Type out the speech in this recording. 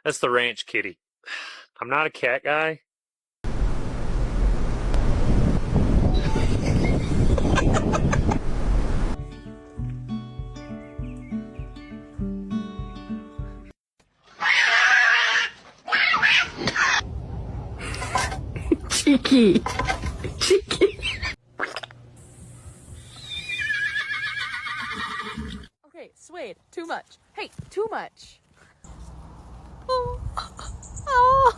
That's the ranch kitty. I'm not a cat guy. Cheeky. Cheeky. Okay, Suede, too much. Hey, too much. Oh. Oh.